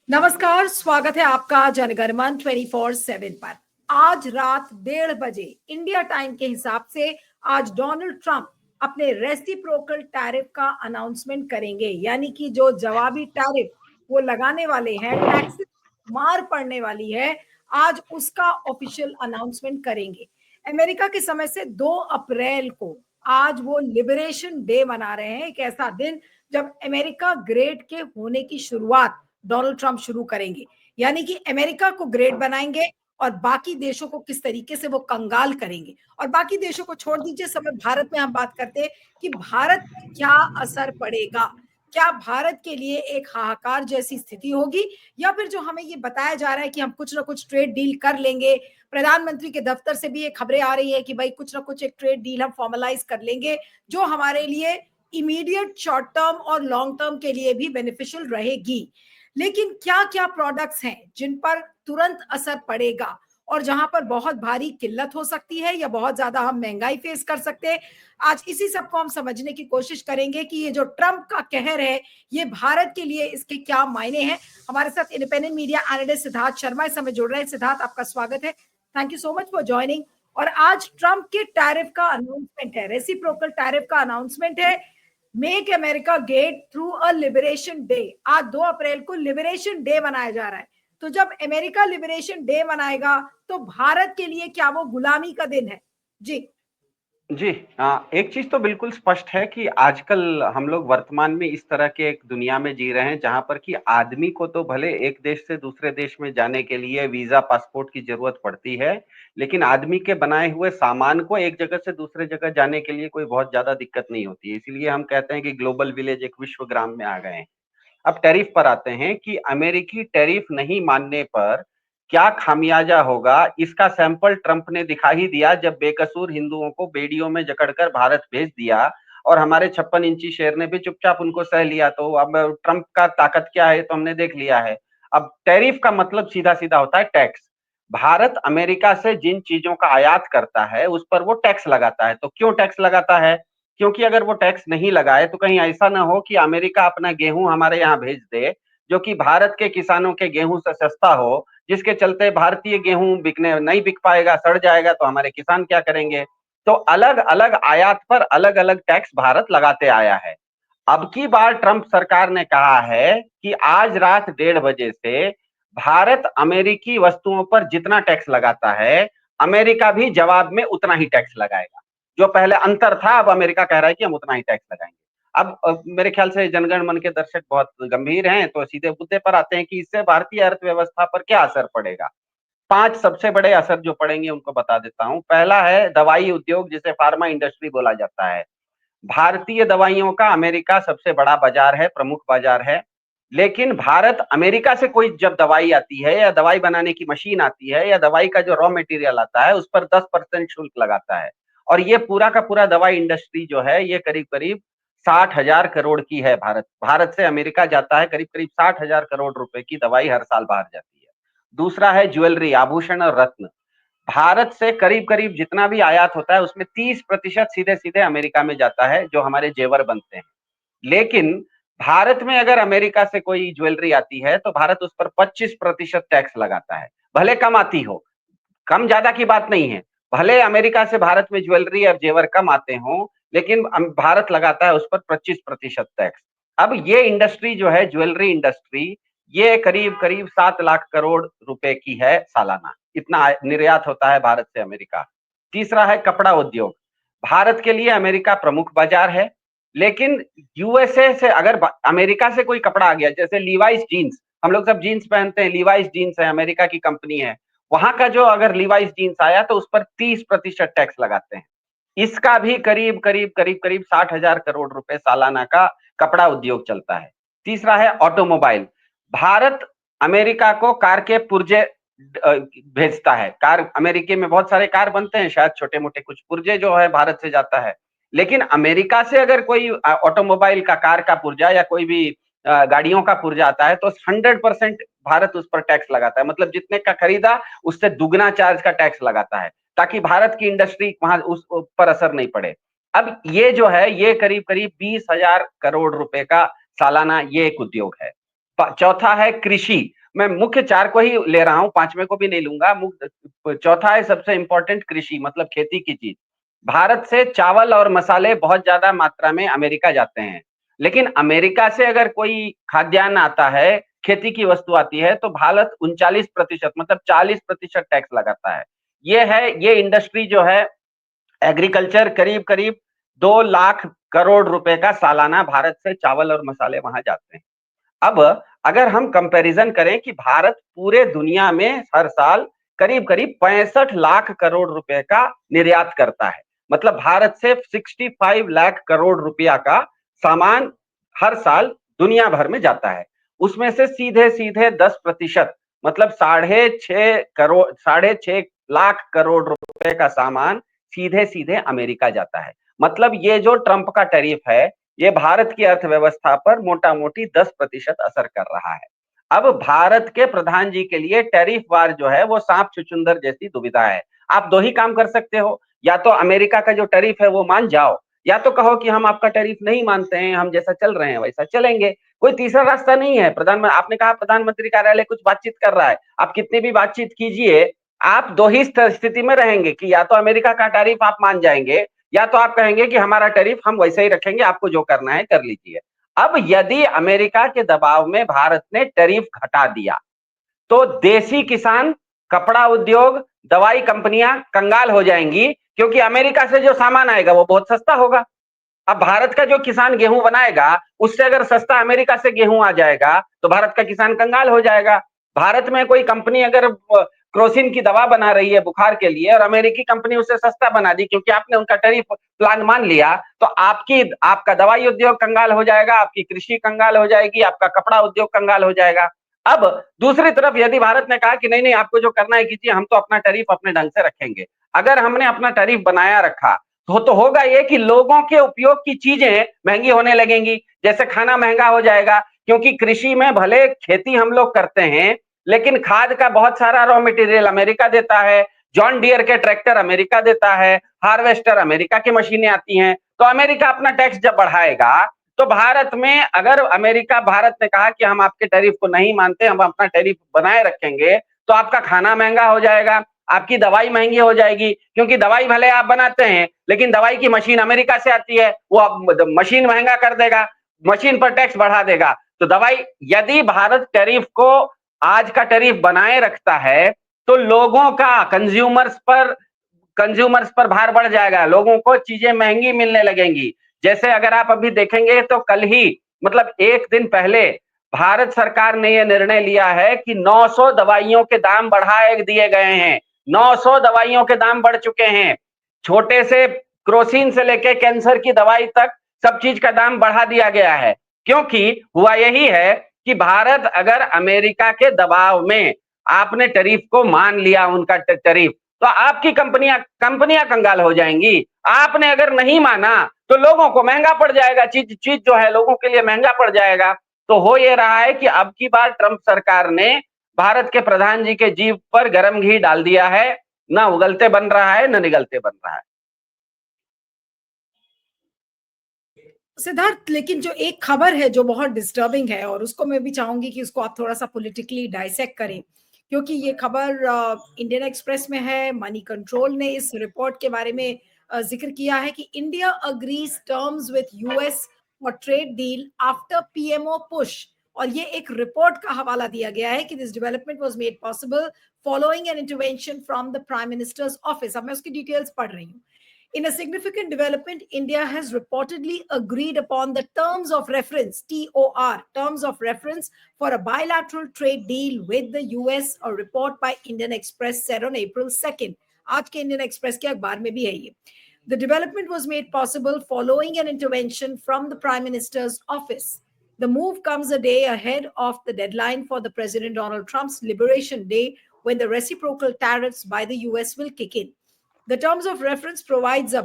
नमस्कार, स्वागत है आपका जनगणमन 24/7 पर। आज रात 1:30 बजे इंडिया टाइम के हिसाब से आज डोनाल्ड ट्रंप अपने रेसिप्रोकल टैरिफ का अनाउंसमेंट करेंगे, यानी कि जो जवाबी टैरिफ वो लगाने वाले हैं, टैक्सेस मार पड़ने वाली है, आज उसका ऑफिशियल अनाउंसमेंट करेंगे। अमेरिका के समय से 2 अप्रैल को आज वो लिबरेशन डे मना रहे हैं, एक ऐसा दिन जब अमेरिका ग्रेट के होने की शुरुआत डोनाल्ड ट्रंप शुरू करेंगे, यानी कि अमेरिका को ग्रेट बनाएंगे और बाकी देशों को किस तरीके से वो कंगाल करेंगे। और बाकी देशों को छोड़ दीजिए, समय भारत में हम बात करते हैं कि भारत पर क्या असर पड़ेगा। क्या भारत के लिए एक हाहाकार जैसी स्थिति होगी, या फिर जो हमें ये बताया जा रहा है कि हम कुछ ना कुछ ट्रेड डील कर लेंगे। प्रधानमंत्री के दफ्तर से भी ये खबरें आ रही है कि भाई कुछ ना कुछ एक ट्रेड डील हम फॉर्मलाइज कर लेंगे, जो हमारे लिए इमीडिएट, शॉर्ट टर्म और लॉन्ग टर्म के लिए भी बेनिफिशियल रहेगी। लेकिन क्या क्या प्रोडक्ट्स हैं जिन पर तुरंत असर पड़ेगा और जहां पर बहुत भारी किल्लत हो सकती है या बहुत ज्यादा हम महंगाई फेस कर सकते हैं, आज इसी सबको हम समझने की कोशिश करेंगे कि ये जो ट्रंप का कहर है ये भारत के लिए इसके क्या मायने हैं। हमारे साथ independent media analyst Siddharth Sharma इस समय जुड़ रहे हैं। सिद्धार्थ, आपका स्वागत है। Thank you so much for joining. और आज ट्रंप के टैरिफ का अनाउंसमेंट है, रेसिप्रोकल टैरिफ का अनाउंसमेंट है। Make America get through a liberation day. आज 2 अप्रैल को लिबरेशन डे मनाया जा रहा है। तो जब अमेरिका लिबरेशन डे मनाएगा तो भारत के लिए क्या वो गुलामी का दिन है? जी जी। एक चीज तो बिल्कुल स्पष्ट है कि आजकल हम लोग वर्तमान में इस तरह के एक दुनिया में जी रहे हैं जहां पर कि आदमी को तो भले एक देश से दूसरे देश में जाने के लिए वीजा पासपोर्ट की जरूरत पड़ती है, लेकिन आदमी के बनाए हुए सामान को एक जगह से दूसरे जगह जाने के लिए कोई बहुत ज्यादा दिक्कत नहीं होती है। इसलिए हम कहते हैं कि ग्लोबल विलेज एक विश्व ग्राम में आ गए हैं। अब टैरिफ पर आते हैं कि अमेरिकी टैरिफ नहीं मानने पर क्या खामियाजा होगा, इसका सैंपल ट्रंप ने दिखा ही दिया जब बेकसूर हिंदुओं को बेड़ियों में जकड़कर भारत भेज दिया और हमारे 56 इंची शेर ने भी चुपचाप उनको सह लिया। तो अब ट्रंप का ताकत क्या है तो हमने देख लिया है। अब टैरिफ का मतलब सीधा सीधा होता है टैक्स। भारत अमेरिका से जिन चीजों का आयात करता है उस पर वो टैक्स लगाता है। तो क्यों टैक्स लगाता है? क्योंकि अगर वो टैक्स नहीं लगाए तो कहीं ऐसा ना हो कि अमेरिका अपना गेहूं हमारे यहाँ भेज दे जो कि भारत के किसानों के गेहूं से सस्ता हो, जिसके चलते भारतीय गेहूं बिकने नहीं बिक पाएगा, सड़ जाएगा, तो हमारे किसान क्या करेंगे? तो अलग अलग आयात पर अलग अलग टैक्स भारत लगाते आया है। अब की बार ट्रंप सरकार ने कहा है कि आज रात 1:30 बजे से भारत अमेरिकी वस्तुओं पर जितना टैक्स लगाता है अमेरिका भी जवाब में उतना ही टैक्स लगाएगा। जो पहले अंतर था अब अमेरिका कह रहा है कि हम उतना ही टैक्स लगाएंगे। अब मेरे ख्याल से जनगण मन के दर्शक बहुत गंभीर हैं, तो सीधे मुद्दे पर आते हैं कि इससे भारतीय अर्थव्यवस्था पर क्या असर पड़ेगा। 5 सबसे बड़े असर जो पड़ेंगे उनको बता देता हूं। पहला है दवाई उद्योग, जिसे फार्मा इंडस्ट्री बोला जाता है। भारतीय दवाइयों का अमेरिका सबसे बड़ा बाजार है, प्रमुख बाजार है। लेकिन भारत अमेरिका से कोई जब दवाई आती है या दवाई बनाने की मशीन आती है या दवाई का जो रॉ मटेरियल आता है उस पर 10% शुल्क लगाता है। और ये पूरा का पूरा दवाई इंडस्ट्री जो है ये करीब करीब 60,000 करोड़ की है। भारत भारत से अमेरिका जाता है करीब करीब 60,000 करोड़ रुपए की दवाई हर साल बाहर जाती है। दूसरा है ज्वेलरी, आभूषण और रत्न। भारत से करीब करीब जितना भी आयात होता है उसमें 30% सीधे सीधे अमेरिका में जाता है, जो हमारे जेवर बनते हैं। लेकिन भारत में अगर अमेरिका से कोई ज्वेलरी आती है तो भारत उस पर 25% टैक्स लगाता है। भले कम आती हो, कम ज्यादा की बात नहीं है, भले अमेरिका से भारत में ज्वेलरी और जेवर कम आते हों, लेकिन भारत लगाता है उस पर 25% टैक्स। अब ये इंडस्ट्री जो है, ज्वेलरी इंडस्ट्री, ये करीब करीब 7 लाख करोड़ रुपए की है सालाना, इतना निर्यात होता है भारत से अमेरिका। तीसरा है कपड़ा उद्योग। भारत के लिए अमेरिका प्रमुख बाजार है, लेकिन यूएसए से अगर अमेरिका से कोई कपड़ा आ गया, जैसे लीवाइस जीन्स, हम लोग सब जीन्स पहनते हैं, लीवाइस जीन्स है, अमेरिका की कंपनी है, वहां का जो अगर लीवाइस जीन्स आया तो उस पर 30% टैक्स लगाते हैं। इसका भी करीब करीब करीब करीब 60,000 करोड़ रुपए सालाना का कपड़ा उद्योग चलता है। तीसरा है ऑटोमोबाइल। भारत अमेरिका को कार के पुर्जे भेजता है। कार, अमेरिका में बहुत सारे कार बनते हैं, शायद छोटे मोटे कुछ पुर्जे जो है भारत से जाता है। लेकिन अमेरिका से अगर कोई ऑटोमोबाइल का, कार का पुर्जा या कोई भी गाड़ियों का पुर्जा आता है तो 100% भारत उस पर टैक्स लगाता है। मतलब जितने का खरीदा उससे दुगना चार्ज का टैक्स लगाता है, ताकि भारत की इंडस्ट्री वहां उस पर असर नहीं पड़े। अब ये जो है ये करीब करीब 20,000 करोड़ रुपए का सालाना ये एक उद्योग है। चौथा है कृषि। मैं मुख्य 4 को ही ले रहा हूं, 5वें को भी नहीं लूंगा। चौथा है सबसे इंपॉर्टेंट कृषि, मतलब खेती की चीज। भारत से चावल और मसाले बहुत ज्यादा मात्रा में अमेरिका जाते हैं, लेकिन अमेरिका से अगर कोई खाद्यान्न आता है, खेती की वस्तु आती है, तो भारत 39% मतलब 40% टैक्स लगाता है। ये इंडस्ट्री जो है एग्रीकल्चर, करीब करीब 2 लाख करोड़ रुपए का सालाना भारत से चावल और मसाले वहां जाते हैं। अब अगर हम कंपैरिजन करें कि भारत पूरे दुनिया में हर साल करीब करीब 65 लाख करोड़ रुपए का निर्यात करता है, मतलब भारत से 65 लाख करोड़ रुपया का सामान हर साल दुनिया भर में जाता है। उसमें से सीधे सीधे 10% मतलब 6.5 लाख करोड़ रुपए का सामान सीधे सीधे अमेरिका जाता है। मतलब ये जो ट्रंप का टैरिफ है, ये भारत की अर्थव्यवस्था पर मोटा मोटी 10% असर कर रहा है। अब भारत के प्रधान जी के लिए टैरिफ वार जो है वो सांप छुछुंदर जैसी दुविधा है। आप दो ही काम कर सकते हो, या तो अमेरिका का जो टैरिफ है वो मान जाओ, या तो कहो कि हम आपका टैरिफ नहीं मानते हैं, हम जैसा चल रहे हैं वैसा चलेंगे। कोई तीसरा रास्ता नहीं है। आपने कहा प्रधानमंत्री कार्यालय कुछ बातचीत कर रहा है, आप कितनी भी बातचीत कीजिए, आप दो ही स्थिति में रहेंगे कि या तो अमेरिका का टैरिफ आप मान जाएंगे, या तो आप कहेंगे कि हमारा टैरिफ हम वैसे ही रखेंगे, आपको जो करना है कर लीजिए। अब यदि अमेरिका के दबाव में भारत ने टैरिफ घटा दिया, तो देसी किसान, कपड़ा उद्योग, दवाई कंपनियां कंगाल हो जाएंगी, क्योंकि अमेरिका से जो सामान आएगा वो बहुत सस्ता होगा। अब भारत का जो किसान गेहूं बनाएगा, उससे अगर सस्ता अमेरिका से गेहूं आ जाएगा, तो भारत का किसान कंगाल हो जाएगा। भारत में कोई कंपनी अगर क्रोसिन की दवा बना रही है बुखार के लिए, और अमेरिकी कंपनी उसे सस्ता बना दी क्योंकि आपने उनका टैरिफ प्लान मान लिया, तो आपका दवाई उद्योग कंगाल हो जाएगा, आपकी कृषि कंगाल हो जाएगी, आपका कपड़ा उद्योग कंगाल हो जाएगा। अब दूसरी तरफ यदि भारत ने कहा कि नहीं नहीं, आपको जो करना है कीजिए, हम तो अपना टैरिफ अपने ढंग से रखेंगे। अगर हमने अपना टैरिफ बनाया रखा, तो होगा ये कि लोगों के उपयोग की चीजें महंगी होने लगेंगी। जैसे खाना महंगा हो जाएगा, क्योंकि कृषि में भले खेती हम लोग करते हैं, लेकिन खाद का बहुत सारा रॉ मटेरियल अमेरिका देता है। जॉन डियर के ट्रैक्टर अमेरिका देता है, हार्वेस्टर अमेरिका की मशीनें आती हैं। तो अमेरिका अपना टैक्स जब बढ़ाएगा, तो भारत में अगर भारत ने कहा कि हम आपके टैरिफ को नहीं मानते, हम अपना टैरिफ बनाए रखेंगे, तो आपका खाना महंगा हो जाएगा, आपकी दवाई महंगी हो जाएगी, क्योंकि दवाई भले आप बनाते हैं, लेकिन दवाई की मशीन अमेरिका से आती है, वो मशीन महंगा कर देगा, मशीन पर टैक्स बढ़ा देगा। तो दवाई, यदि भारत टैरिफ को, आज का टैरिफ बनाए रखता है, तो लोगों का कंज्यूमर्स पर भार बढ़ जाएगा, लोगों को चीजें महंगी मिलने लगेंगी। जैसे अगर आप अभी देखेंगे तो कल ही, मतलब एक दिन पहले, भारत सरकार ने यह निर्णय लिया है कि 900 दवाइयों के दाम बढ़ाए दिए गए हैं। 900 दवाइयों के दाम बढ़ चुके हैं। छोटे से क्रोसिन से लेके कैंसर की दवाई तक सब चीज का दाम बढ़ा दिया गया है। क्योंकि हुआ यही है कि भारत अगर अमेरिका के दबाव में, आपने टैरिफ को मान लिया, उनका टैरिफ, तो आपकी कंपनियां कंगाल हो जाएंगी। आपने अगर नहीं माना, तो लोगों को महंगा पड़ जाएगा, चीज जो है लोगों के लिए महंगा पड़ जाएगा। तो हो ये रहा है कि अब की बार ट्रंप सरकार ने भारत के प्रधान जी के जीभ पर गरम घी डाल दिया है। ना उगलते बन रहा है, ना निगलते बन रहा है। सिद्धार्थ, लेकिन जो एक खबर है जो बहुत डिस्टर्बिंग है, और उसको मैं भी चाहूंगी कि उसको आप थोड़ा सा पॉलिटिकली डाइसेक्ट करें, क्योंकि ये खबर इंडियन एक्सप्रेस में है। मनी कंट्रोल ने इस रिपोर्ट के बारे में जिक्र किया है कि India agrees terms with US for trade deal after PMO push. और ये एक रिपोर्ट का हवाला दिया गया है कि this development was made possible following an intervention from the prime minister's office. अब मैं उसकी डिटेल्स पढ़ रही हूँ। In a significant development, India has reportedly agreed upon the terms of reference, TOR, terms of reference for a bilateral trade deal with the US, a report by Indian Express said on April 2nd. आज के Indian Express के अखबार में भी है ये. The development was made possible following an intervention from the Prime Minister's office. The move comes a day ahead of the deadline for the President Donald Trump's Liberation Day, when the reciprocal tariffs by the US will kick in. The terms of reference provides a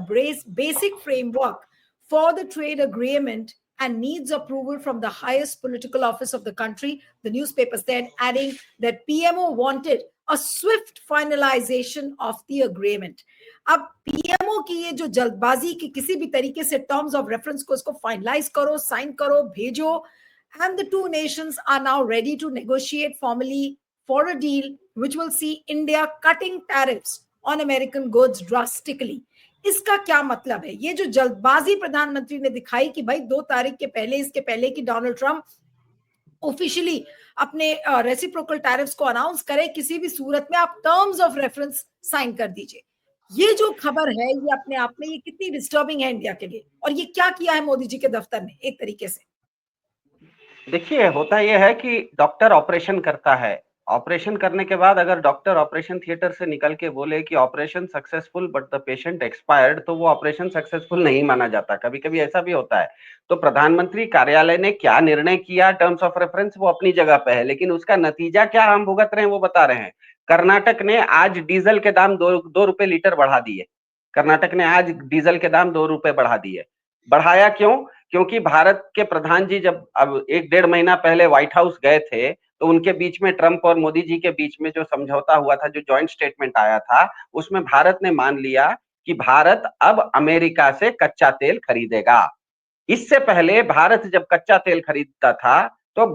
basic framework for the trade agreement and needs approval from the highest political office of the country, the newspaper said, adding that PMO wanted a swift finalization of the agreement. अब PMO की ये जो जल्दबाजी की किसी भी तरीके से टर्म्स ऑफ रेफरेंस को इसको फाइनलाइज करो, साइन करो, भेजो, and the two nations are now ready to negotiate formally for a deal which will see India cutting tariffs on American goods drastically. इसका क्या मतलब है? ये जो जल्दबाजी प्रधानमंत्री ने दिखाई कि भाई 2 तारीख के पहले, इसके पहले कि डोनाल्ड ट्रंप ऑफिशियली अपने रेसिप्रोकल टैरिफ्स को अनाउंस करे, किसी भी सूरत में आप टर्म्स ऑफ रेफरेंस साइन कर दीजिए। ये जो खबर है, ये अपने आप में ये कितनी डिस्टर्बिंग है इंडिया के लिए, और ये क्या किया है मोदी जी के दफ्तर ने एक तरीके से? देखिए, होता यह है कि डॉक्टर ऑपरेशन करता है। ऑपरेशन करने के बाद अगर डॉक्टर ऑपरेशन थिएटर से निकल के बोले कि operation successful but the patient expired, तो वो ऑपरेशन सक्सेसफुल नहीं माना जाता। कभी-कभी ऐसा भी होता है। तो प्रधानमंत्री कार्यालय ने क्या निर्णय किया टर्म्स ऑफ रेफरेंस, वो अपनी जगह पे है, लेकिन उसका नतीजा क्या हम भुगत रहे हैं वो बता रहे हैं। कर्नाटक ने आज डीजल के दाम 2 रुपए लीटर बढ़ा दिए। कर्नाटक ने आज डीजल के दाम 2 रुपए बढ़ा दिए। बढ़ाया क्यों? क्योंकि भारत के प्रधान जी जब अब 1 डेढ़ महीना पहले व्हाइट हाउस गए थे, तो उनके बीच में ट्रंप और मोदी जी के बीच में जो समझौता हुआ था, जो जॉइंट स्टेटमेंट आया था, उसमें भारत ने मान लिया कि भारत अब अमेरिका से कच्चा तेल खरीदेगा। इससे पहले भारत जब कच्चा तेल खरीदता था, तो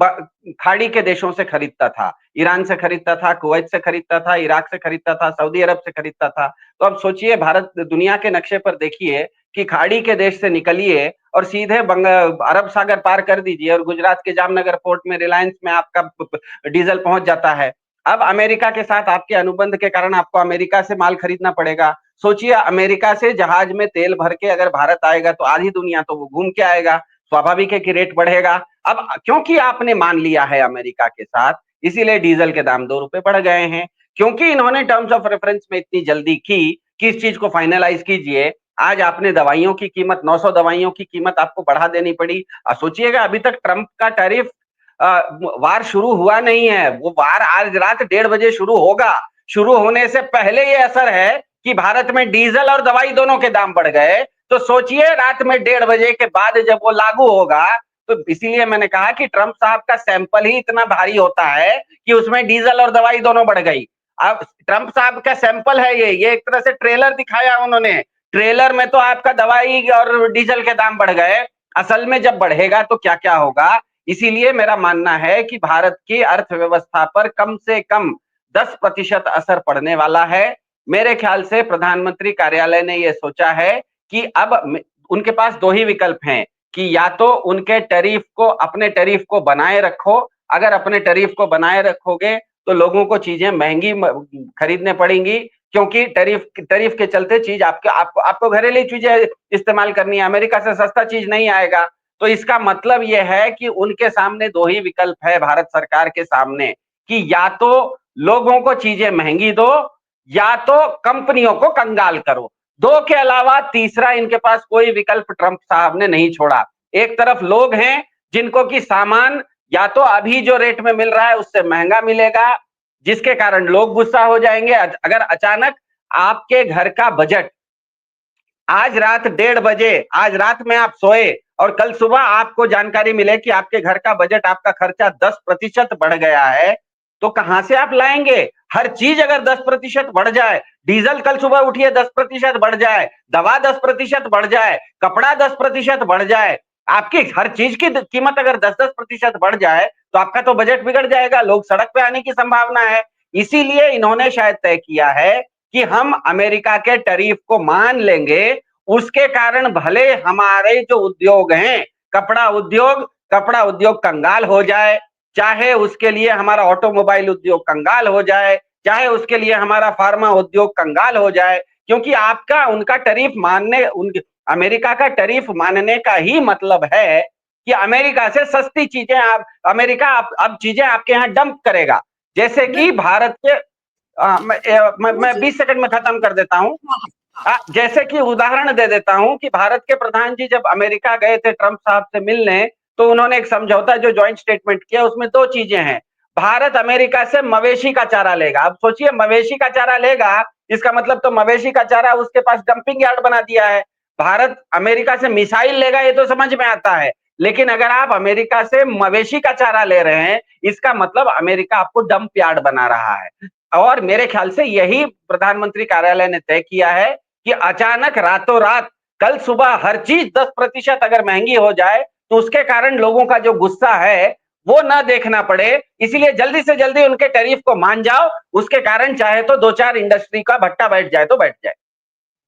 खाड़ी के देशों से खरीदता था। ईरान से खरीदता था, कुवैत से खरीदता था, इराक से खरीदता था, सऊदी अरब से खरीदता था। तो अब सोचिए, भारत दुनिया के नक्शे पर देखिए कि खाड़ी के देश से निकलिए और सीधे अरब सागर पार कर दीजिए और गुजरात के जामनगर पोर्ट में रिलायंस में आपका डीजल पहुंच जाता है। अब अमेरिका के साथ आपके अनुबंध के कारण आपको अमेरिका से माल खरीदना पड़ेगा। सोचिए, अमेरिका से जहाज में तेल भर के अगर भारत आएगा तो आधी दुनिया तो वो घूम के आएगा। स्वाभाविक है कि रेट बढ़ेगा। अब क्योंकि आपने मान लिया है अमेरिका के साथ, इसीलिए डीजल के दाम 2 रुपए बढ़ गए हैं। क्योंकि इन्होंने टर्म्स ऑफ रेफरेंस में इतनी जल्दी की कि इस चीज को फाइनलाइज कीजिए। आज आपने दवाइयों की कीमत, 900 दवाइयों की कीमत आपको बढ़ा देनी पड़ी। सोचिएगा, अभी तक ट्रंप का टैरिफ वार शुरू हुआ नहीं है। वो वार आज रात 1:30 बजे शुरू होगा। शुरू होने से पहले ये असर है कि भारत में डीजल और दवाई दोनों के दाम बढ़ गए। तो सोचिए, रात में 1:30 बजे के बाद जब वो लागू होगा, तो इसीलिए मैंने कहा कि ट्रंप साहब का सैंपल ही इतना भारी होता है कि उसमें डीजल और दवाई दोनों बढ़ गई। अब ट्रंप साहब का सैंपल है ये एक तरह से ट्रेलर दिखाया उन्होंने। ट्रेलर में तो आपका दवाई और डीजल के दाम बढ़ गए, असल में जब बढ़ेगा तो क्या क्या होगा। इसीलिए मेरा मानना है कि भारत की अर्थव्यवस्था पर कम से कम 10% असर पड़ने वाला है। मेरे ख्याल से प्रधानमंत्री कार्यालय ने यह सोचा है कि अब उनके पास 2 ही विकल्प हैं कि या तो उनके टैरिफ को, अपने टैरिफ को बनाए रखो। अगर अपने टैरिफ को बनाए रखोगे तो लोगों को चीजें महंगी खरीदने पड़ेंगी, क्योंकि टैरिफ के चलते चीज आपको घरेलू चीजें इस्तेमाल करनी है। अमेरिका से सस्ता चीज नहीं आएगा। तो इसका मतलब यह है कि उनके सामने 2 ही विकल्प है भारत सरकार के सामने कि या तो लोगों को चीजें महंगी दो या तो कंपनियों को कंगाल करो। 2 के अलावा तीसरा इनके पास कोई विकल्प ट्रंप साहब ने नहीं छोड़ा। एक तरफ लोग हैं जिनको कि सामान या तो अभी जो रेट में मिल रहा है उससे महंगा मिलेगा, जिसके कारण लोग गुस्सा हो जाएंगे। अगर अचानक आपके घर का बजट आज रात 1:30 बजे, आज रात में आप सोए और कल सुबह आपको जानकारी मिले कि आपके घर का बजट, आपका खर्चा 10% बढ़ गया है, तो कहां से आप लाएंगे? हर चीज अगर 10% बढ़ जाए, डीजल कल सुबह उठिए 10% बढ़ जाए, दवा 10% बढ़ जाए, कपड़ा 10% बढ़ जाए, आपकी हर चीज की कीमत अगर 10-10% बढ़ जाए तो आपका तो बजट बिगड़ जाएगा, लोग सड़क पे आने की संभावना है। इसीलिए इन्होंने शायद तय किया है कि हम अमेरिका के टैरिफ को मान लेंगे। उसके कारण भले हमारे जो उद्योग हैं, कपड़ा उद्योग कंगाल हो जाए, चाहे उसके लिए हमारा ऑटोमोबाइल उद्योग कंगाल हो जाए, चाहे उसके लिए हमारा फार्मा उद्योग कंगाल हो जाए, क्योंकि आपका उनका टैरिफ मानने, अमेरिका का टैरिफ मानने का ही मतलब है कि अमेरिका से सस्ती चीजें अमेरिका अब चीजें आपके यहाँ डंप करेगा। जैसे कि भारत के मैं 20 सेकंड में खत्म कर देता हूं। जैसे कि उदाहरण दे देता हूं कि भारत के प्रधान जी जब अमेरिका गए थे ट्रंप साहब से मिलने, तो उन्होंने एक समझौता जो जॉइंट स्टेटमेंट किया, उसमें 2 चीजें हैं। भारत अमेरिका से मवेशी का चारा लेगा। अब सोचिए, मवेशी का चारा लेगा, इसका मतलब तो मवेशी का चारा उसके पास डंपिंग यार्ड बना दिया है। भारत अमेरिका से मिसाइल लेगा, ये तो समझ में आता है, लेकिन अगर आप अमेरिका से मवेशी का चारा ले रहे हैं, इसका मतलब अमेरिका आपको डंप यार्ड बना रहा है। और मेरे ख्याल से यही प्रधानमंत्री कार्यालय ने तय किया है कि अचानक रातों रात कल सुबह हर चीज 10% अगर महंगी हो जाए तो उसके कारण लोगों का जो गुस्सा है वो ना देखना पड़े, इसीलिए जल्दी से जल्दी उनके टैरिफ को मान जाओ। उसके कारण चाहे तो 2-4 इंडस्ट्री का भट्टा बैठ जाए तो बैठ जाए।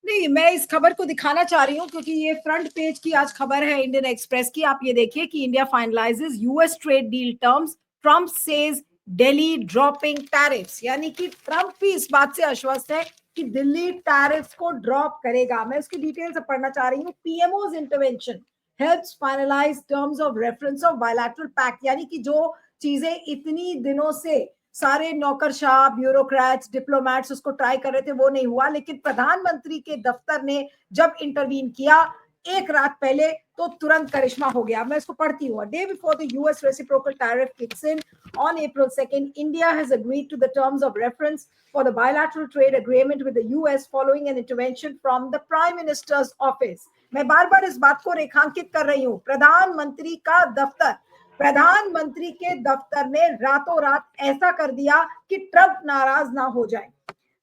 नहीं, मैं इस खबर को दिखाना चाह रही हूँ क्योंकि ये फ्रंट पेज की आज खबर है इंडियन एक्सप्रेस की। आप ये देखिए कि India finalises US trade deal terms, Trump says Delhi dropping tariffs, यानी कि ट्रम्प भी इस बात से आश्वस्त है कि दिल्ली टैरिफ्स को ड्रॉप करेगा। मैं उसकी डिटेल से पढ़ना चाह रही हूँ। PMO's intervention helps finalise terms of reference of bilateral pact, यानी कि जो चीजें इतनी दिनों से सारे नौकरशाह, ब्यूरोक्रेट्स, डिप्लोमेट्स उसको ट्राई कर रहे थे, वो नहीं हुआ, लेकिन प्रधानमंत्री के दफ्तर ने जब इंटरवीन किया एक रात पहले तो तुरंत करिश्मा हो गया। मैं इसको पढ़ती हूँ। Day before the US reciprocal tariff kicks in on April 2nd, India has agreed to the terms of reference for the bilateral trade agreement with the US following an intervention from the Prime Minister's office. मैं बार बार इस बात को रेखांकित कर रही हूँ, प्रधानमंत्री का दफ्तर, प्रधानमंत्री के दफ्तर ने रातों रात ऐसा कर दिया कि ट्रंप नाराज ना हो जाए।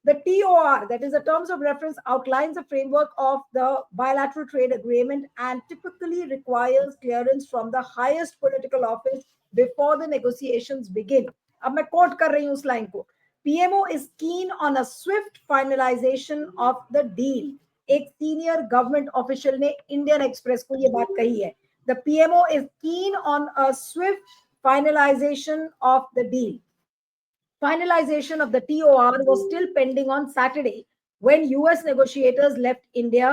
The TOR, that is the terms of reference, outlines a framework of the bilateral trade agreement and typically requires clearance from the highest political office before the negotiations begin. अब मैं कोट कर रही हूँ उस लाइन को। PMO is keen on a swift finalization of the deal. एक senior government official ने Indian express को ये बात कही है। The PMO is keen on a swift finalization of the deal. Finalization of the TOR was still pending on Saturday when US negotiators left India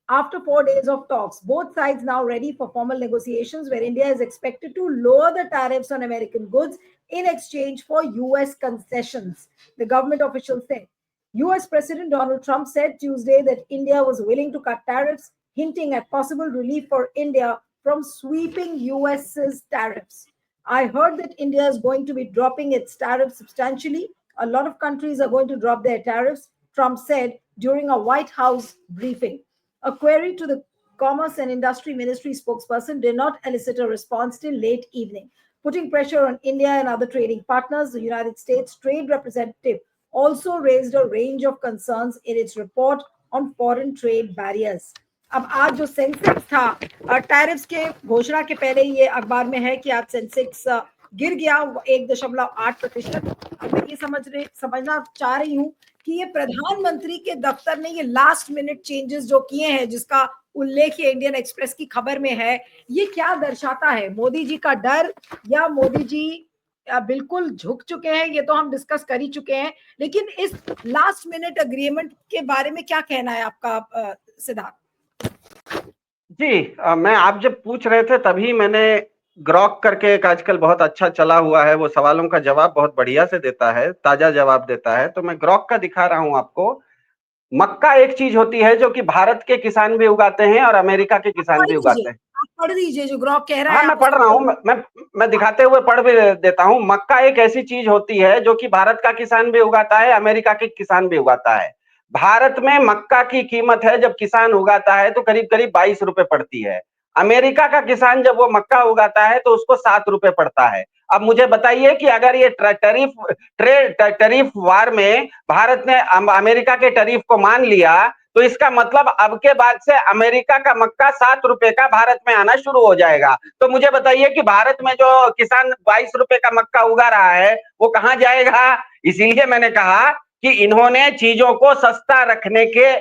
after 4 days of talks. Both sides now ready for formal negotiations where India is expected to lower the tariffs on American goods in exchange for US concessions, the government official said. US President Donald Trump said Tuesday that India was willing to cut tariffs, hinting at possible relief for India from sweeping US's tariffs. I heard that India is going to be dropping its tariffs substantially. A lot of countries are going to drop their tariffs, Trump said during a White House briefing. A query to the Commerce and Industry Ministry spokesperson did not elicit a response till late evening. Putting pressure on India and other trading partners, the United States Trade Representative also raised a range of concerns in its report on foreign trade barriers. अब आज जो Sensex था tariffs के घोषणा के पहले ये अखबार में है कि आज सेंसेक्स गिर गया 1.8%। अब मैं ये समझना चाह रही हूँ कि ये प्रधानमंत्री के दफ्तर ने ये लास्ट मिनट चेंजेस जो किए हैं, जिसका उल्लेख ये इंडियन एक्सप्रेस की खबर में है, ये क्या दर्शाता है? मोदी जी का डर या मोदी जी बिल्कुल झुक चुके हैं? ये तो हम डिस्कस कर ही चुके हैं, लेकिन इस लास्ट मिनट अग्रीमेंट के बारे में क्या कहना है आपका सिद्धार्थ? जी, मैं आप जब पूछ रहे थे तभी मैंने ग्रॉक करके एक आजकल बहुत अच्छा चला हुआ है, वो सवालों का जवाब बहुत बढ़िया से देता है, ताजा जवाब देता है, तो मैं ग्रॉक का दिखा रहा हूं आपको। मक्का एक चीज होती है जो कि भारत के किसान भी उगाते हैं और अमेरिका के किसान भी उगाते हैं। आप पढ़ दीजिए जो ग्रॉक कह रहा है। हाँ, मैं पढ़ रहा हूँ, मैं दिखाते हुए पढ़ भी देता हूँ। मक्का एक ऐसी चीज होती है जो कि भारत का किसान भी उगाता है, अमेरिका के किसान भी उगाता है। भारत में मक्का की कीमत है जब किसान उगाता है तो करीब करीब 22 रुपए पड़ती है। अमेरिका का किसान जब वो मक्का उगाता है तो उसको 7 रुपए पड़ता है। अब मुझे बताइए कि अगर ये टैरिफ वार में भारत ने अमेरिका के टैरिफ को मान लिया तो इसका मतलब अब के बाद से अमेरिका का मक्का 7 रुपए का भारत में आना शुरू हो जाएगा। तो मुझे बताइए कि भारत में जो किसान 22 रुपए का मक्का उगा रहा है वो कहां जाएगा? इसीलिए मैंने कहा कि इन्होंने चीजों को सस्ता रखने के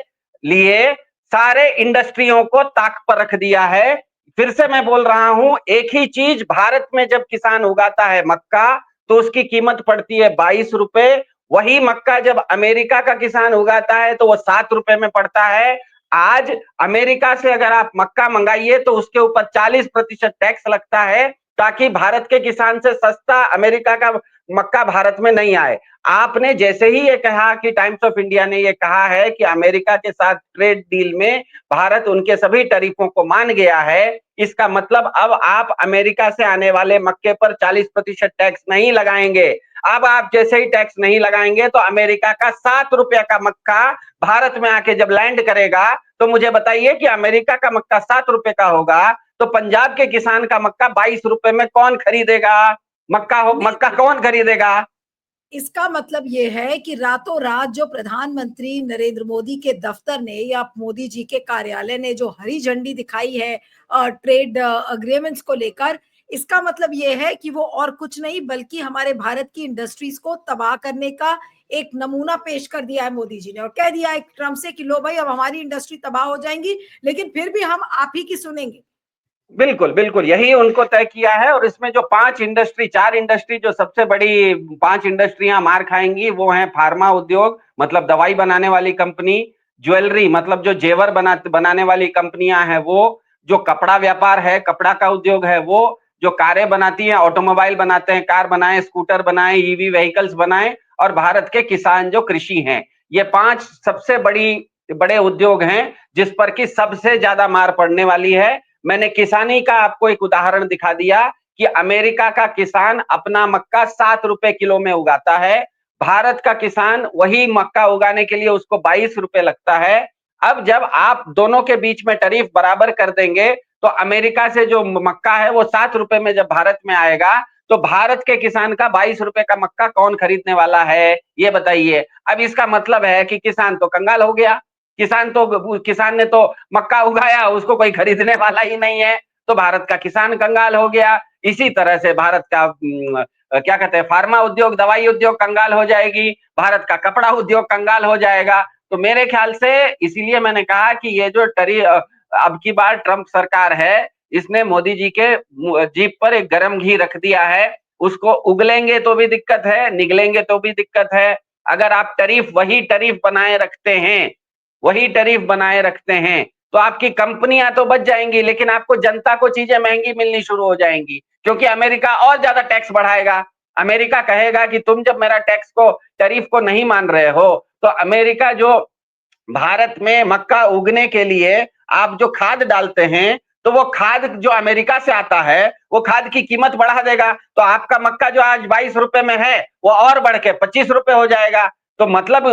लिए सारे इंडस्ट्रियों को ताक पर रख दिया है। फिर से मैं बोल रहा हूं, एक ही चीज भारत में जब किसान उगाता है मक्का तो उसकी कीमत पड़ती है 22 रुपए। वही मक्का जब अमेरिका का किसान उगाता है तो वो 7 रुपए में पड़ता है। आज अमेरिका से अगर आप मक्का मंगाइए तो उसके ऊपर 40% टैक्स लगता है ताकि भारत के किसान से सस्ता अमेरिका का मक्का भारत में नहीं आए। आपने जैसे ही ये कहा कि टाइम्स ऑफ इंडिया ने ये कहा है कि अमेरिका के साथ ट्रेड डील में भारत उनके सभी टैरिफों को मान गया है, इसका मतलब अब आप अमेरिका से आने वाले मक्के पर 40% टैक्स नहीं लगाएंगे। अब आप जैसे ही टैक्स नहीं लगाएंगे तो अमेरिका का 7 रुपए का मक्का भारत में आके जब लैंड करेगा तो मुझे बताइए कि अमेरिका का मक्का 7 रुपए का होगा तो पंजाब के किसान का मक्का 22 रुपए में कौन खरीदेगा? मक्का कौन खरीदेगा? इसका मतलब ये है कि रातों रात जो प्रधानमंत्री नरेंद्र मोदी के दफ्तर ने या मोदी जी के कार्यालय ने जो हरी झंडी दिखाई है ट्रेड अग्रीमेंट्स को लेकर, इसका मतलब ये है कि वो और कुछ नहीं बल्कि हमारे भारत की इंडस्ट्रीज को तबाह करने का एक नमूना पेश कर दिया है मोदी जी ने, और कह दिया है ट्रम्प से कि लो भाई अब हमारी इंडस्ट्री तबाह हो जाएंगी, लेकिन फिर भी हम आप ही की सुनेंगे। बिल्कुल, बिल्कुल, यही उनको तय किया है। और इसमें जो 4 इंडस्ट्री जो सबसे बड़ी 5 इंडस्ट्रियां मार खाएंगी, वो हैं फार्मा उद्योग, मतलब दवाई बनाने वाली कंपनी, ज्वेलरी मतलब जो जेवर बनाने वाली कंपनियां हैं वो, जो कपड़ा व्यापार है, कपड़ा का उद्योग है वो, जो कारें बनाती हैं, ऑटोमोबाइल बनाते हैं, कार बनाए, स्कूटर बनाए, ईवी व्हीकल्स बनाए, और भारत के किसान जो कृषि हैं। ये 5 सबसे बड़े उद्योग हैं जिस पर कि सबसे ज्यादा मार पड़ने वाली है। मैंने किसानी का आपको एक उदाहरण दिखा दिया कि अमेरिका का किसान अपना मक्का 7 रुपए किलो में उगाता है, भारत का किसान वही मक्का उगाने के लिए उसको 22 रुपए लगता है। अब जब आप दोनों के बीच में टैरिफ बराबर कर देंगे तो अमेरिका से जो मक्का है वो 7 रुपए में जब भारत में आएगा तो भारत के किसान का 22 रुपए का मक्का कौन खरीदने वाला है, ये बताइए। अब इसका मतलब है कि किसान तो कंगाल हो गया। किसान ने तो मक्का उगाया, उसको कोई खरीदने वाला ही नहीं है, तो भारत का किसान कंगाल हो गया। इसी तरह से भारत का क्या कहते हैं, फार्मा उद्योग, दवाई उद्योग कंगाल हो जाएगी, भारत का कपड़ा उद्योग कंगाल हो जाएगा। तो मेरे ख्याल से इसीलिए मैंने कहा कि ये जो अब की बार ट्रंप सरकार है, इसने मोदी जी के जीप पर एक गरम घी रख दिया है। उसको उगलेंगे तो भी दिक्कत है, निगलेंगे तो भी दिक्कत है। अगर आप वही टैरिफ बनाए रखते हैं, तो आपकी कंपनियां तो बच जाएंगी, लेकिन आपको जनता को चीजें महंगी मिलनी शुरू हो जाएंगी, क्योंकि अमेरिका और ज्यादा टैक्स बढ़ाएगा। अमेरिका कहेगा कि तुम जब मेरा टैरिफ को नहीं मान रहे हो, तो अमेरिका जो भारत में मक्का उगने के लिए आप जो खाद डालते हैं, तो वो खाद जो अमेरिका से आता है, वो खाद की कीमत बढ़ा देगा। तो आपका मक्का जो आज 22 रुपए में है, वो और बढ़ के 25 रुपए हो जाएगा। तो मतलब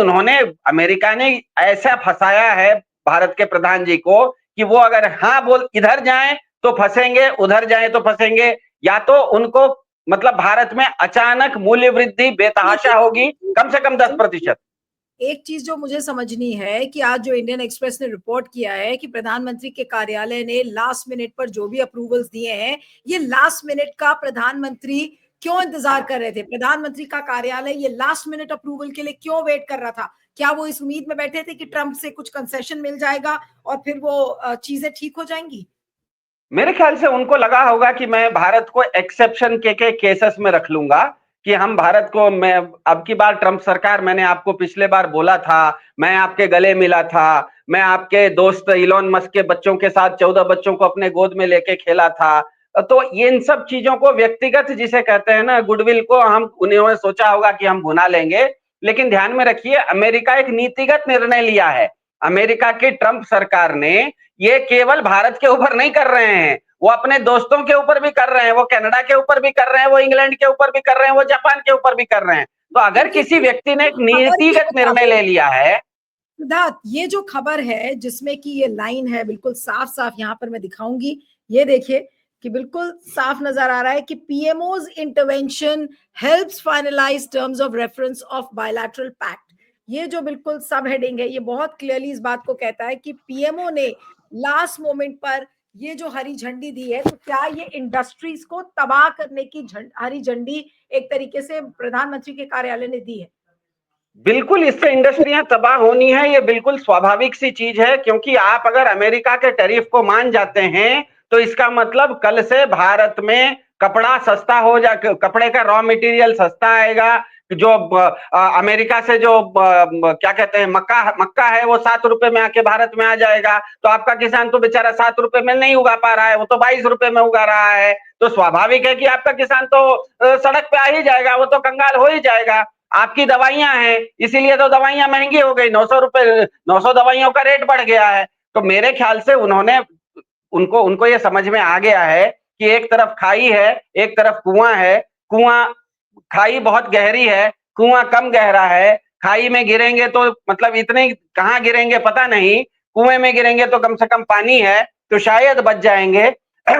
अमेरिका ने ऐसा फंसाया है भारत के प्रधान जी को कि वो अगर हाँ बोल इधर जाएं तो फंसेंगे, उधर जाएं तो फंसेंगे। या तो उनको मतलब भारत में अचानक मूल्य वृद्धि बेतहाशा होगी, कम से कम 10%। एक चीज जो मुझे समझनी है कि आज जो इंडियन एक्सप्रेस ने रिपोर्ट किया है कि प्रधानमंत्री के कार्यालय ने लास्ट मिनट पर जो भी अप्रूवल्स दिए हैं, ये लास्ट मिनट का प्रधानमंत्री क्यों इंतजार कर रहे थे? प्रधानमंत्री का कार्यालय ये लास्ट मिनट अप्रूवल के लिए क्यों वेट कर रहा था? क्या वो इस उम्मीद में बैठे थे कि ट्रंप से कुछ कंसेशन मिल जाएगा और फिर वो चीजें ठीक हो जाएंगी? मेरे ख्याल से उनको लगा होगा कि मैं भारत को एक्सेप्शन के केसेस में रख लूंगा, कि हम भारत को, मैं अब की बार ट्रंप सरकार, मैंने आपको पिछले बार बोला था, मैं आपके गले मिला था, मैं आपके दोस्त इलॉन मस्क के बच्चों के साथ 14 बच्चों को अपने गोद में लेके खेला था। तो ये इन सब चीजों को, व्यक्तिगत जिसे कहते हैं ना गुडविल को, हम उन्होंने सोचा होगा कि हम भुना लेंगे। लेकिन ध्यान में रखिए, अमेरिका एक नीतिगत निर्णय लिया है। अमेरिका की ट्रंप सरकार ने ये केवल भारत के ऊपर नहीं कर रहे हैं, वो अपने दोस्तों के ऊपर भी कर रहे हैं, वो कनाडा के ऊपर भी कर रहे हैं, वो इंग्लैंड के ऊपर भी कर रहे हैं, वो जापान के ऊपर भी कर रहे हैं। तो अगर देखिए, किसी व्यक्ति ने एक खबर के नीतिगत निर्णय ले मुताबिक लिया है। सिद्धार्थ, ये जो खबर है जिसमें कि ये लाइन है बिल्कुल साफ साफ, यहाँ पर मैं दिखाऊंगी, ये देखिए कि बिल्कुल साफ नजर आ रहा है कि PMO's intervention helps finalise terms of reference of bilateral pact. ये जो बिल्कुल सब हेडिंग है, ये बहुत क्लियरली इस बात को कहता है कि पीएमओ ने लास्ट मोमेंट पर ये जो हरी झंडी दी है, तो क्या ये इंडस्ट्रीज को तबाह करने की हरी झंडी एक तरीके से प्रधानमंत्री के कार्यालय ने दी है? बिल्कुल, इससे इंडस्ट्रियां तबाह होनी है, ये बिल्कुल स्वाभाविक सी चीज है। क्योंकि आप अगर अमेरिका के टैरिफ को मान जाते हैं, तो इसका मतलब कल से भारत में कपड़ा सस्ता हो जा, कपड़े का रॉ मटेरियल सस्ता आएगा। जो अमेरिका से जो क्या कहते हैं मक्का है, वो 7 रुपए में आके भारत में आ जाएगा। तो आपका किसान तो बेचारा 7 रुपए में नहीं उगा पा रहा है, वो तो 22 रुपए में उगा रहा है। तो स्वाभाविक है कि आपका किसान तो सड़क पे आ ही जाएगा, वो तो कंगाल हो ही जाएगा। आपकी दवाइयां हैं, इसीलिए तो दवाइयां महंगी हो गई, 900 दवाइयों का रेट बढ़ गया है। तो मेरे ख्याल से उनको उनको ये समझ में आ गया है कि एक तरफ खाई है, एक तरफ कुआं है। कुआं, खाई बहुत गहरी है, कुआं कम गहरा है। खाई में गिरेंगे तो मतलब इतने कहाँ गिरेंगे पता नहीं, कुएं में गिरेंगे तो कम से कम पानी है, तो शायद बच जाएंगे।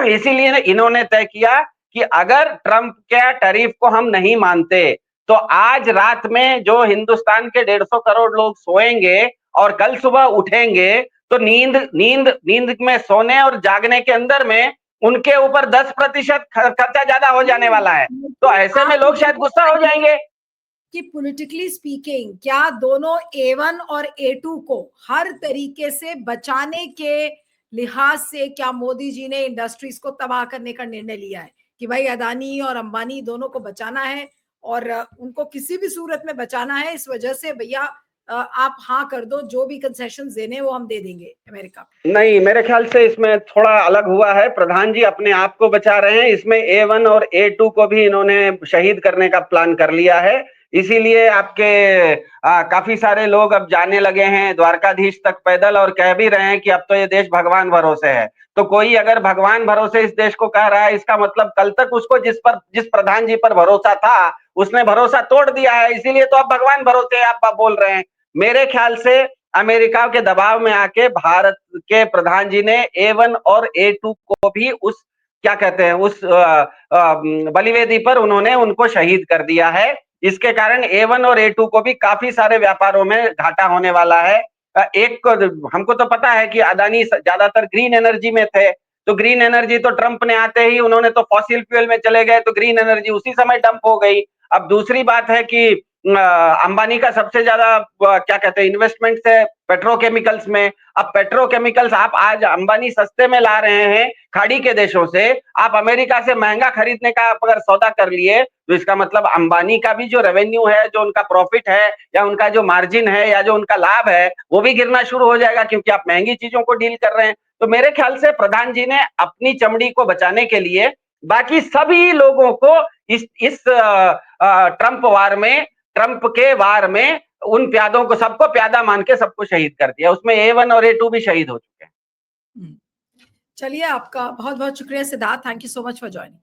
इसीलिए इन्होंने तय किया कि अगर ट्रंप के टैरिफ को हम नहीं मानते, तो आज रात में जो हिंदुस्तान के 150 करोड़ लोग सोएंगे और कल सुबह उठेंगे, तो नींद में सोने और जागने के अंदर में उनके ऊपर 10% खर्चा ज्यादा हो जाने वाला है। तो ऐसे में लोग शायद गुस्सा हो जाएंगे कि पॉलिटिकली स्पीकिंग क्या दोनों A1 और A2 को हर तरीके से बचाने के लिहाज से क्या मोदी जी ने इंडस्ट्रीज को तबाह करने का निर्णय लिया है कि भाई अदानी और अंबानी दोनों को बचाना है और उनको किसी भी सूरत में बचाना है, इस वजह से भैया आप हाँ कर दो, जो भी कंसेशन देने वो हम दे देंगे अमेरिका। नहीं, मेरे ख्याल से इसमें थोड़ा अलग हुआ है। प्रधान जी अपने आप को बचा रहे हैं, इसमें A1 और A2 को भी इन्होंने शहीद करने का प्लान कर लिया है। इसीलिए आपके काफी सारे लोग अब जाने लगे हैं द्वारकाधीश तक पैदल और कह भी रहे हैं कि अब तो ये देश भगवान भरोसे है। तो कोई अगर भगवान भरोसे इस देश को कह रहा है, इसका मतलब कल तक उसको जिस प्रधान जी पर भरोसा था उसने भरोसा तोड़ दिया है, इसीलिए तो अब भगवान भरोसे आप बोल रहे हैं। मेरे ख्याल से अमेरिका के दबाव में आके भारत के प्रधान जी ने A1 और A2 को भी उस क्या कहते हैं उस बलिवेदी पर उन्होंने उनको शहीद कर दिया है। इसके कारण A1 और A2 को भी काफी सारे व्यापारों में घाटा होने वाला है। एक हमको तो पता है कि अदानी ज्यादातर ग्रीन एनर्जी में थे, तो ग्रीन एनर्जी तो ट्रंप ने आते ही उन्होंने तो फॉसिल फ्यूल में चले गए, तो ग्रीन एनर्जी उसी समय डंप हो गई। अब दूसरी बात है कि अंबानी का सबसे ज्यादा क्या कहते हैं इन्वेस्टमेंट है पेट्रोकेमिकल्स में। अब पेट्रोकेमिकल्स आप आज अंबानी सस्ते में ला रहे हैं खाड़ी के देशों से, आप अमेरिका से महंगा खरीदने का आप अगर सौदा कर लिए, तो इसका मतलब अंबानी का भी जो रेवेन्यू है, जो उनका प्रॉफिट है या उनका जो मार्जिन है या जो उनका लाभ है, वो भी गिरना शुरू हो जाएगा, क्योंकि आप महंगी चीजों को डील कर रहे हैं। तो मेरे ख्याल से प्रधान जी ने अपनी चमड़ी को बचाने के लिए बाकी सभी लोगों को इस ट्रंप के वार में उन प्यादों को सबको प्यादा मान के सबको शहीद कर दिया। उसमें A1 और A2 भी शहीद हो चुके हैं। चलिए, आपका बहुत बहुत शुक्रिया Siddharth, thank you so much for joining.